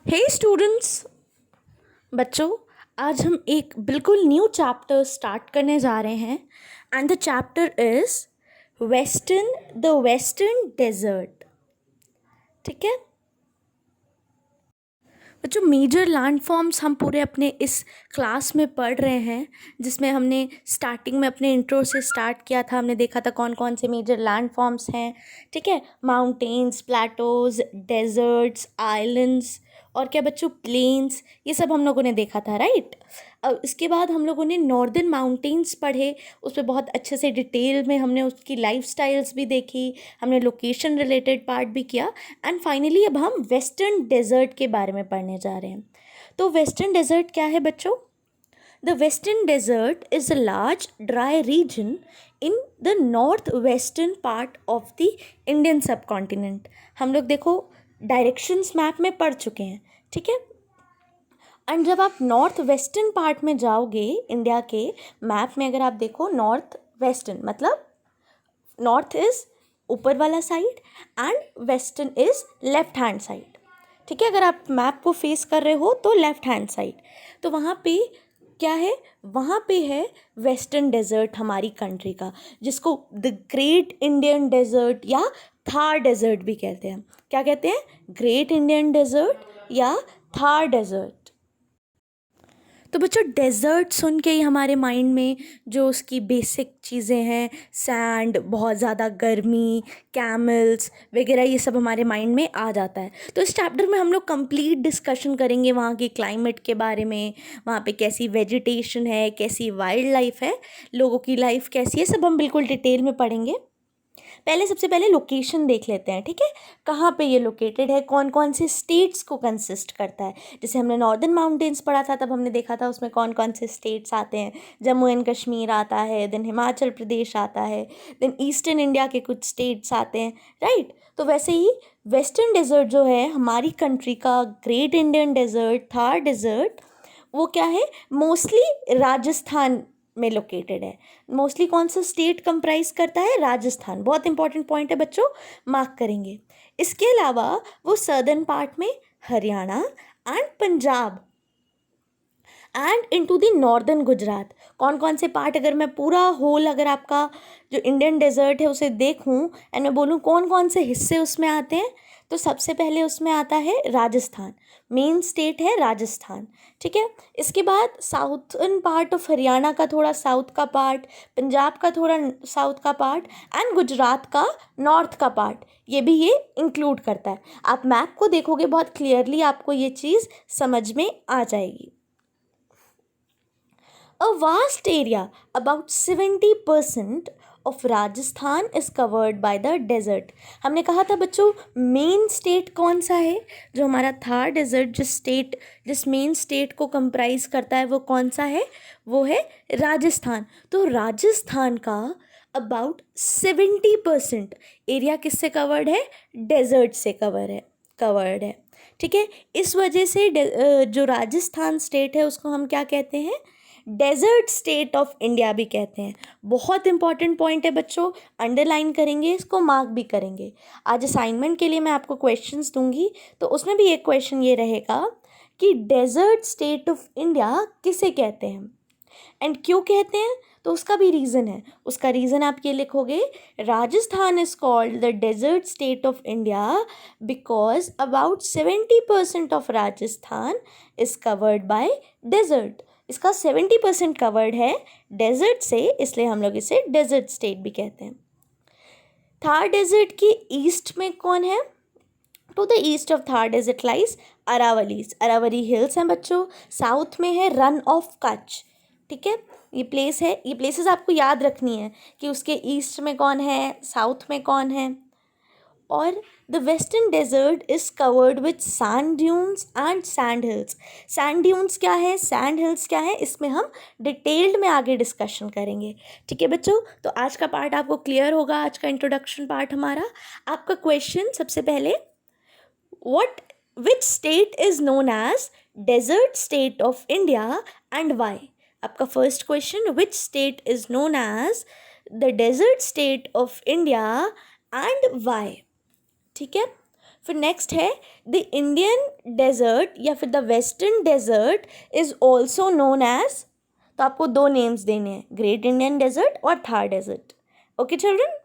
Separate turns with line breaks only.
हे students, बच्चों, आज हम एक बिल्कुल न्यू चैप्टर स्टार्ट करने जा रहे हैं and the chapter is western desert. ठीक है बच्चों, मेजर लैंड फॉर्म्स हम पूरे अपने इस क्लास में पढ़ रहे हैं, जिसमें हमने स्टार्टिंग में अपने इंट्रो से स्टार्ट किया था। हमने देखा था कौन कौन से मेजर लैंड फॉर्म्स हैं। ठीक है, माउंटेन्स, प्लेटोज, डेजर्ट्स, आइलैंड्स और क्या बच्चों, प्लेन्स, ये सब हम लोगों ने देखा था, राइट। अब इसके बाद हम लोगों ने नॉर्दर्न माउंटेन्स पढ़े, उस पर बहुत अच्छे से डिटेल में हमने उसकी लाइफ स्टाइल्स भी देखी, हमने लोकेशन रिलेटेड पार्ट भी किया एंड फाइनली अब हम वेस्टर्न डेजर्ट के बारे में पढ़ने जा रहे हैं। तो वेस्टर्न डेजर्ट क्या है बच्चों? The western desert is a large dry region in the north western part of the Indian subcontinent. हम लोग देखो डायरेक्शंस मैप में पढ़ चुके हैं, ठीक है। एंड जब आप नॉर्थ वेस्टर्न पार्ट में जाओगे इंडिया के मैप में, अगर आप देखो नॉर्थ वेस्टर्न मतलब नॉर्थ इज़ ऊपर वाला side and western is left hand side. ठीक है, अगर आप मैप को फेस कर रहे हो तो लेफ्ट हैंड साइड, तो वहाँ पे क्या है, वहाँ पे है वेस्टर्न डेजर्ट हमारी कंट्री का, जिसको द ग्रेट इंडियन डेजर्ट या थार डेजर्ट भी कहते हैं। क्या कहते हैं? ग्रेट इंडियन डेजर्ट या थार डेजर्ट। तो बच्चों, डेजर्ट सुन के ही हमारे माइंड में जो उसकी बेसिक चीज़ें हैं, सैंड, बहुत ज़्यादा गर्मी, कैमल्स वगैरह, ये सब हमारे माइंड में आ जाता है। तो इस चैप्टर में हम लोग कंप्लीट डिस्कशन करेंगे वहाँ की क्लाइमेट के बारे में, वहाँ पे कैसी वेजिटेशन है, कैसी वाइल्ड लाइफ है, लोगों की लाइफ कैसी है, सब हम बिल्कुल डिटेल में पढ़ेंगे। सबसे पहले लोकेशन देख लेते हैं, ठीक है। कहाँ पे ये लोकेटेड है, कौन कौन से स्टेट्स को कंसिस्ट करता है। जैसे हमने नॉर्दर्न माउंटेन्स पढ़ा था, तब हमने देखा था उसमें कौन कौन से स्टेट्स आते हैं। जम्मू एंड कश्मीर आता है, देन हिमाचल प्रदेश आता है, देन ईस्टर्न इंडिया के कुछ स्टेट्स आते हैं, राइट। तो वैसे ही वेस्टर्न डेजर्ट जो है हमारी कंट्री का, great Indian desert, Thar desert, वो क्या है, मोस्टली राजस्थान में लोकेटेड है। मोस्टली कौन सा स्टेट कंप्राइज करता है? राजस्थान। बहुत इंपॉर्टेंट पॉइंट है बच्चों, मार्क करेंगे। इसके अलावा वो सदर्न पार्ट में Haryana and Punjab and into the northern Gujarat. कौन कौन से पार्ट, अगर मैं पूरा होल, अगर आपका जो इंडियन डेजर्ट है उसे देखूं एंड मैं बोलूं कौन कौन से हिस्से उसमें आते हैं, तो सबसे पहले उसमें आता है राजस्थान। मेन स्टेट है राजस्थान, ठीक है। इसके बाद साउथर्न पार्ट ऑफ हरियाणा का थोड़ा साउथ का पार्ट, पंजाब का थोड़ा साउथ का पार्ट एंड गुजरात का नॉर्थ का पार्ट, ये भी ये इंक्लूड करता है। आप मैप को देखोगे बहुत क्लियरली, आपको ये चीज़ समझ में आ जाएगी। A vast area, about 70% of Rajasthan is covered by the desert. हमने कहा था बच्चों, मेन स्टेट कौन सा है जो हमारा थार डेजर्ट, जिस मेन स्टेट को कंप्राइज करता है, वो कौन सा है? वो है राजस्थान। तो राजस्थान का अबाउट 70% एरिया किससे कवर्ड है? डेजर्ट से कवर्ड है, ठीक है। इस वजह से जो राजस्थान स्टेट है उसको हम क्या कहते हैं? डेजर्ट स्टेट ऑफ इंडिया भी कहते हैं। बहुत इंपॉर्टेंट पॉइंट है बच्चों, अंडरलाइन करेंगे इसको, मार्क भी करेंगे। आज असाइनमेंट के लिए मैं आपको क्वेश्चंस दूंगी, तो उसमें भी एक क्वेश्चन ये रहेगा कि डेजर्ट स्टेट ऑफ इंडिया किसे कहते हैं एंड क्यों कहते हैं। तो उसका भी रीज़न है, उसका रीज़न आप ये लिखोगे, Rajasthan is called the desert state of India because about 70% of Rajasthan is covered by desert. इसका 70% कवर्ड है डेजर्ट से, इसलिए हम लोग इसे डेजर्ट स्टेट भी कहते हैं। थार डेजर्ट के ईस्ट में कौन है? To the east of Thar desert lies Aravallis, Aravalli hills हैं बच्चों। साउथ में है रन ऑफ कच्छ, ठीक है। ये प्लेस है, ये प्लेसेस आपको याद रखनी है कि उसके ईस्ट में कौन है, साउथ में कौन है। और the western desert is covered with sand dunes and sand hills. Sand dunes क्या है, सैंड हिल्स क्या है, इसमें हम डिटेल्ड में आगे डिस्कशन करेंगे, ठीक है बच्चों। तो आज का पार्ट आपको क्लियर होगा, आज का इंट्रोडक्शन पार्ट हमारा। आपका क्वेश्चन सबसे पहले, which state is known as desert state of India and why. आपका first question, which state is known as the desert state of India and why, ठीक है। फिर नेक्स्ट है द इंडियन डेजर्ट या फिर the western desert is also known as, तो आपको दो नेम्स देने हैं, ग्रेट इंडियन डेजर्ट और थार डेजर्ट. Okay children.